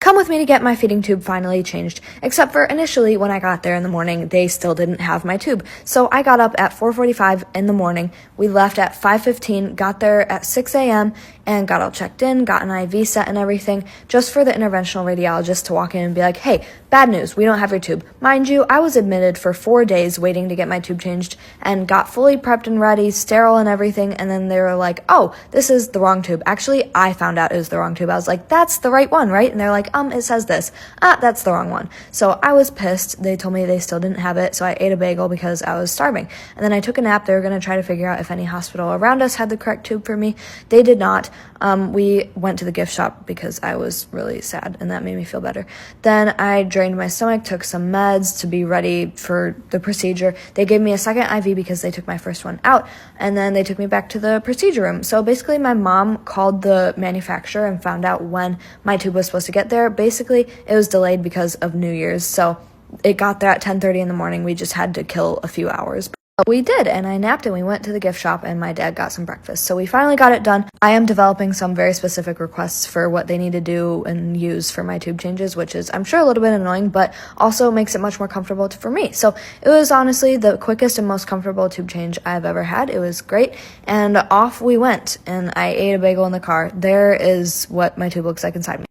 Come with me to get my feeding tube finally changed, except for initially when I got there in the morning, they still didn't have my tube. So I got up at 4:45 in the morning. We left at 5:15, got there at 6 a.m., and got all checked in, got an IV set and everything, just for the interventional radiologist to walk in and be like, hey, bad news, we don't have your tube. Mind you, I was admitted for 4 days waiting to get my tube changed and got fully prepped and ready, sterile and everything, and then they were like, oh, this is the wrong tube. Actually, I found out it was the wrong tube. I was like, that's the right one, right? And they're like, it says this. That's the wrong one. So I was pissed. They told me they still didn't have it, so I ate a bagel because I was starving. And then I took a nap. They were going to try to figure out if any hospital around us had the correct tube for me. They did not. We went to the gift shop because I was really sad, and that made me feel better. Then I drained my stomach, took some meds to be ready for the procedure. They gave me a second IV because they took my first one out, and then they took me back to the procedure room. So basically, my mom called the manufacturer and found out when my tube was supposed to get there. Basically, it was delayed because of New Year's, so it got there at 10:30 in the morning. We just had to kill a few hours. But we did, and I napped, and we went to the gift shop, and my dad got some breakfast. So we finally got it done. I am developing some very specific requests for what they need to do and use for my tube changes, which is, I'm sure, a little bit annoying, but also makes it much more comfortable for me. So it was honestly the quickest and most comfortable tube change I've ever had. It was great, and off we went, and I ate a bagel in the car. There is what my tube looks like inside me.